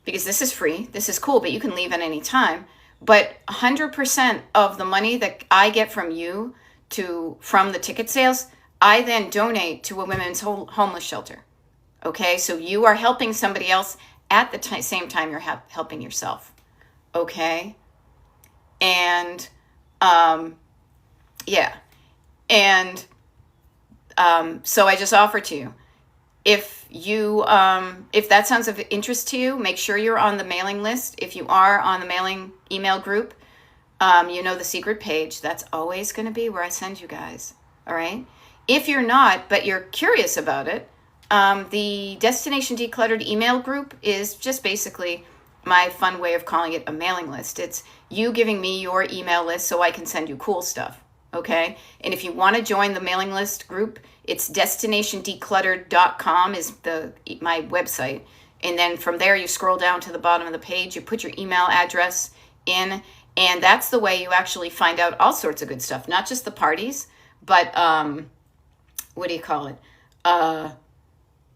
Because this is free. This is cool, but you can leave at any time. But 100% of the money that I get from you from the ticket sales, I then donate to a women's homeless shelter. Okay, so you are helping somebody else at the same time you're helping yourself. Okay, and yeah, and so I just offer to you, if that sounds of interest to you, make sure you're on the mailing list. If you are on the mailing email group, you know the secret page. That's always going to be where I send you guys. All right. If you're not, but you're curious about it, the Destination Decluttered email group is just basically my fun way of calling it a mailing list. It's you giving me your email list so I can send you cool stuff, okay? And if you want to join the mailing list group, it's destinationdecluttered.com is my website. And then from there, you scroll down to the bottom of the page, you put your email address in, and that's the way you actually find out all sorts of good stuff, not just the parties, but what do you call it?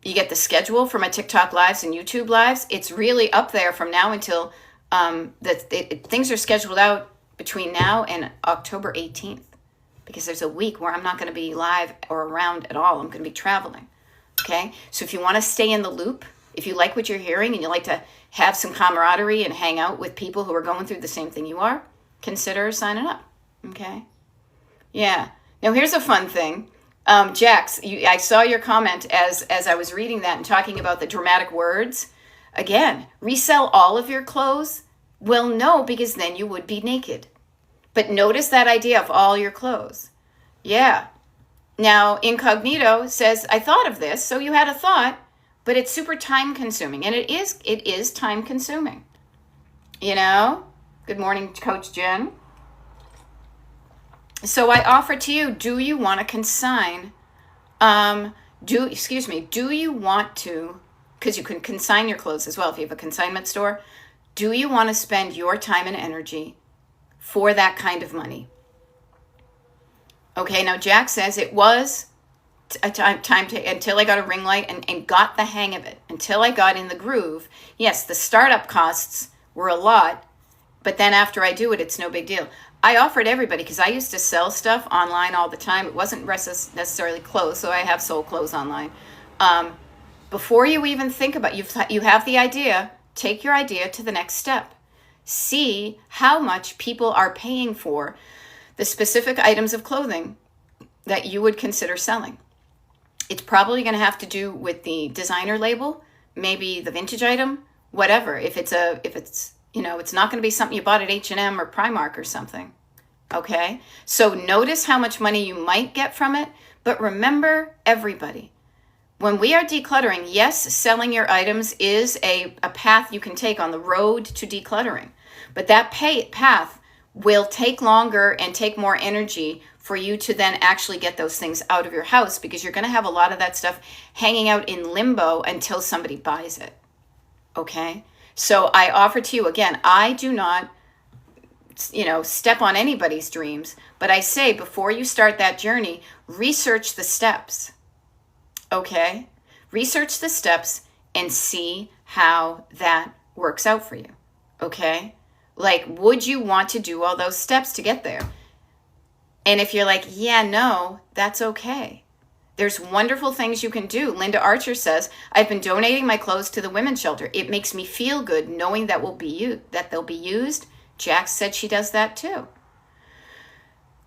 You get the schedule for my TikTok lives and YouTube lives. It's really up there from now until things are scheduled out between now and October 18th because there's a week where I'm not going to be live or around at all. I'm going to be traveling. Okay? So if you want to stay in the loop, if you like what you're hearing and you like to have some camaraderie and hang out with people who are going through the same thing you are, consider signing up. Okay? Yeah. Now here's a fun thing. Jax, I saw your comment as I was reading that and talking about the dramatic words. Again, resell all of your clothes? Well, no, because then you would be naked. But notice that idea of all your clothes. Yeah. Now, Incognito says, I thought of this, so you had a thought, but it's super time consuming. And it is time consuming. You know? Good morning, Coach Jen. So I offer to you, do you want to consign, do you want to, because you can consign your clothes as well if you have a consignment store, Do you want to spend your time and energy for that kind of money? Okay, now Jack says it was a time to, until I got a ring light and got the hang of it, until I got in the groove. Yes, the startup costs were a lot, but then after I do it, it's no big deal. I offered everybody, because I used to sell stuff online all the time. It wasn't necessarily clothes, so I have sold clothes online. Before you even think about, you have the idea, take your idea to the next step. See how much people are paying for the specific items of clothing that you would consider selling. It's probably going to have to do with the designer label, maybe the vintage item, whatever. If it's it's not going to be something you bought at H&M or Primark or something. Okay? So notice how much money you might get from it, but remember, everybody, when we are decluttering, yes, selling your items is a path you can take on the road to decluttering, but that path will take longer and take more energy for you to then actually get those things out of your house, because you're going to have a lot of that stuff hanging out in limbo until somebody buys it. Okay? So I offer to you, again, I do not, step on anybody's dreams, but I say before you start that journey, research the steps. Okay? Research the steps and see how that works out for you. Okay? Like, would you want to do all those steps to get there? And if you're like, yeah, no, that's okay. There's wonderful things you can do. Linda Archer says, I've been donating my clothes to the women's shelter. It makes me feel good knowing that they'll be used. Jack said she does that too.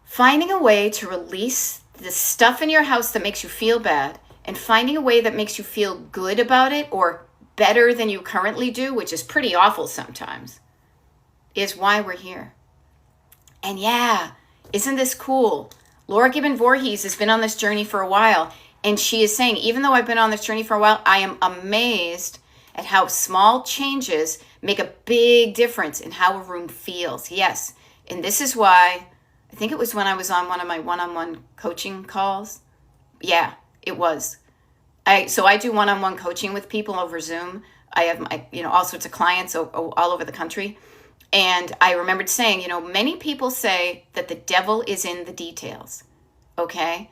Finding a way to release the stuff in your house that makes you feel bad, and finding a way that makes you feel good about it, or better than you currently do, which is pretty awful sometimes, is why we're here. And yeah, isn't this cool? Laura Gibbon Voorhees has been on this journey for a while, and she is saying, even though I've been on this journey for a while, I am amazed at how small changes make a big difference in how a room feels. Yes, and this is why, I think it was when I was on one of my one-on-one coaching calls. Yeah, it was. So I do one-on-one coaching with people over Zoom. I have all sorts of clients all over the country. And I remembered saying, many people say that the devil is in the details. Okay?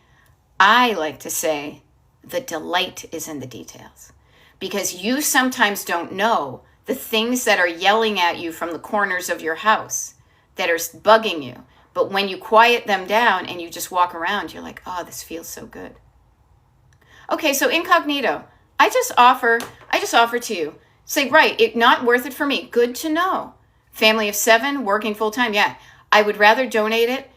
I like to say the delight is in the details. Because you sometimes don't know the things that are yelling at you from the corners of your house that are bugging you. But when you quiet them down and you just walk around, you're like, oh, this feels so good. Okay, so incognito. I just offer to you. Say, right, not worth it for me. Good to know. Family of 7, working full time. Yeah, I would rather donate it.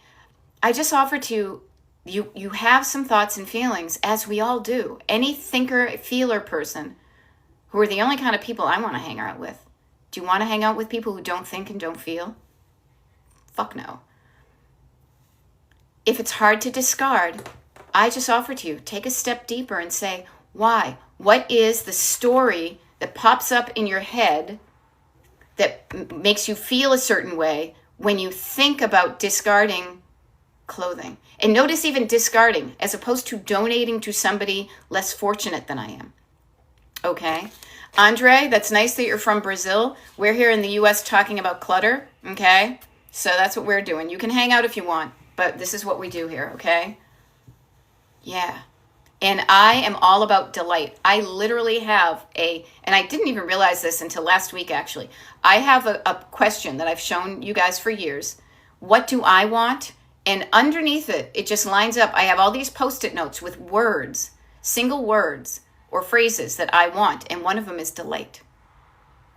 I just offer to you, you have some thoughts and feelings, as we all do. Any thinker, feeler person, who are the only kind of people I want to hang out with. Do you want to hang out with people who don't think and don't feel? Fuck no. If it's hard to discard, I just offer to you, take a step deeper and say, why? What is the story that pops up in your head that makes you feel a certain way when you think about discarding clothing? And notice even discarding, as opposed to donating to somebody less fortunate than I am. Okay? Andre, that's nice that you're from Brazil. We're here in the U.S. talking about clutter. Okay? So that's what we're doing. You can hang out if you want, but this is what we do here. Okay? Yeah. And I am all about delight. I literally have and I didn't even realize this until last week, actually. I have a question that I've shown you guys for years. What do I want? And underneath it, it just lines up. I have all these Post-it notes with words, single words or phrases that I want. And one of them is delight.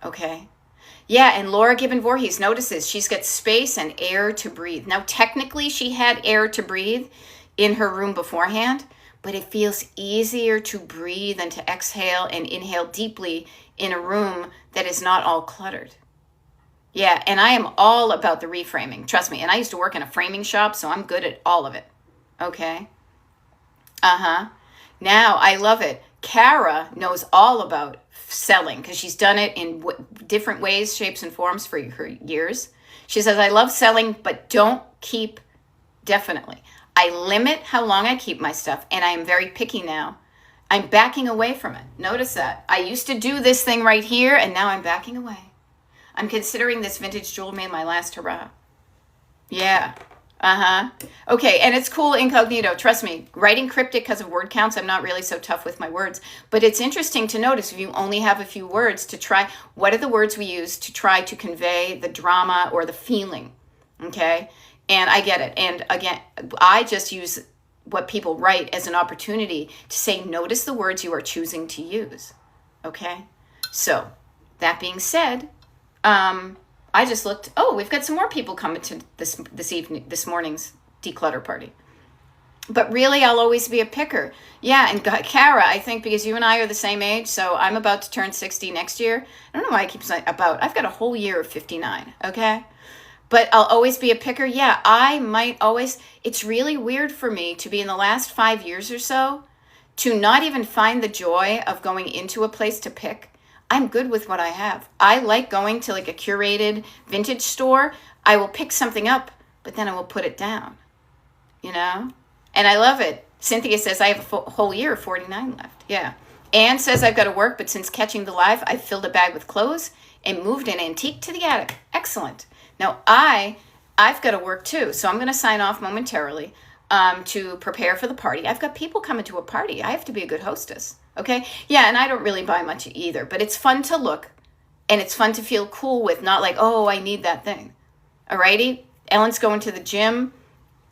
Okay? Yeah, and Laura Gibbon Voorhees notices she's got space and air to breathe. Now, technically, she had air to breathe in her room beforehand, but it feels easier to breathe and to exhale and inhale deeply in a room that is not all cluttered. Yeah, and I am all about the reframing. Trust me. And I used to work in a framing shop, so I'm good at all of it. Okay? Now, I love it. Kara knows all about selling because she's done it in different ways, shapes, and forms for her years. She says, I love selling, but don't keep, definitely. I limit how long I keep my stuff, and I am very picky now. I'm backing away from it. Notice that. I used to do this thing right here, and now I'm backing away. I'm considering this vintage jewelry my last hurrah. Yeah. Uh-huh. Okay, and it's cool incognito. Trust me, writing cryptic because of word counts, I'm not really so tough with my words. But it's interesting to notice if you only have a few words to try, what are the words we use to try to convey the drama or the feeling? Okay? And I get it. And again, I just use what people write as an opportunity to say, notice the words you are choosing to use. Okay? So, that being said, I just looked, oh, we've got some more people coming to this morning's declutter party. But really, I'll always be a picker. Yeah, and Kara, I think because you and I are the same age, so I'm about to turn 60 next year. I don't know why I keep saying about. I've got a whole year of 59, okay? But I'll always be a picker. Yeah, I might always. It's really weird for me to be in the last 5 years or so to not even find the joy of going into a place to pick. I'm good with what I have. I like going to like a curated vintage store. I will pick something up, but then I will put it down, you know? And I love it. Cynthia says I have a whole year of 49 left. Yeah. Anne says I've got to work, but since catching the live, I've filled a bag with clothes and moved an antique to the attic. Excellent. Now I've got to work too, so I'm going to sign off momentarily to prepare for the party. I've got people coming to a party. I have to be a good hostess. Okay? Yeah, and I don't really buy much either, but it's fun to look and it's fun to feel cool with, not like, oh, I need that thing. Alrighty? Ellen's going to the gym.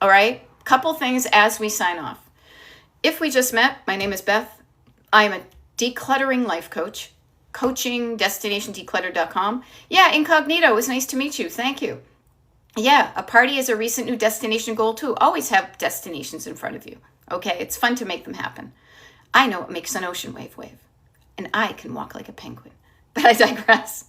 All right? Couple things as we sign off. If we just met, my name is Beth. I am a decluttering life coach, coaching destinationdeclutter.com. Yeah, incognito, it was nice to meet you. Thank you. Yeah, a party is a recent new destination goal too. Always have destinations in front of you. Okay? It's fun to make them happen. I know it makes an ocean wave, and I can walk like a penguin, but I digress.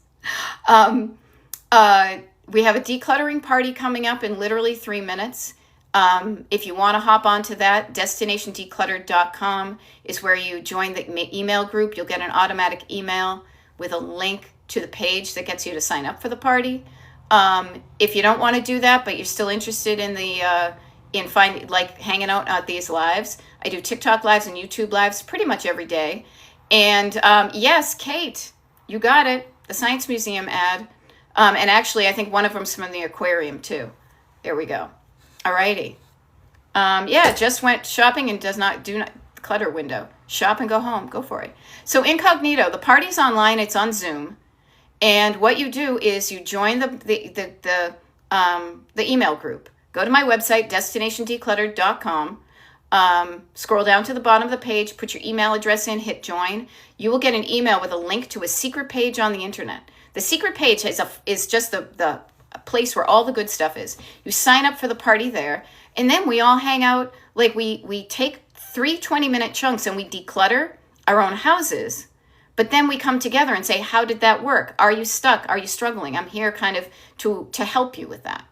We have a decluttering party coming up in literally 3 minutes. If you want to hop onto that, destinationdeclutter.com is where you join the email group. You'll get an automatic email with a link to the page that gets you to sign up for the party. If you don't want to do that, but you're still interested in hanging out at these lives, I do TikTok lives and YouTube lives pretty much every day. And yes, Kate, you got it. The Science Museum ad. And actually, I think one of them's from the aquarium too. There we go. Alrighty. Yeah, just went shopping and do not clutter window. Shop and go home. Go for it. So incognito, the party's online. It's on Zoom. And what you do is you join the email group. Go to my website, destinationdeclutter.com. Scroll down to the bottom of the page, put your email address in, hit join. You will get an email with a link to a secret page on the internet. The secret page is just the place where all the good stuff is. You sign up for the party there, and then we all hang out. Like we take 3 20-minute chunks and we declutter our own houses. But then we come together and say, how did that work? Are you stuck? Are you struggling? I'm here kind of to help you with that.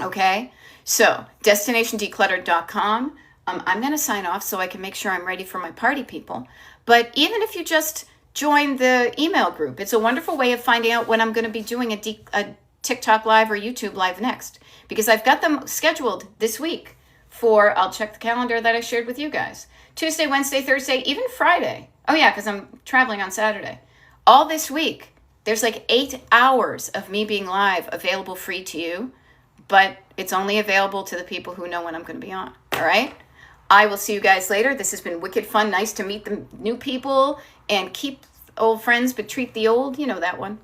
Okay? So, destinationdeclutter.com. I'm going to sign off so I can make sure I'm ready for my party people. But even if you just join the email group, it's a wonderful way of finding out when I'm going to be doing a TikTok live or YouTube live next. Because I've got them scheduled this week for, I'll check the calendar that I shared with you guys. Tuesday, Wednesday, Thursday, even Friday. Oh yeah, because I'm traveling on Saturday. All this week, there's like 8 hours of me being live available free to you. But it's only available to the people who know when I'm going to be on. All right? I will see you guys later. This has been wicked fun. Nice to meet the new people and keep old friends, but treat the old. You know that one.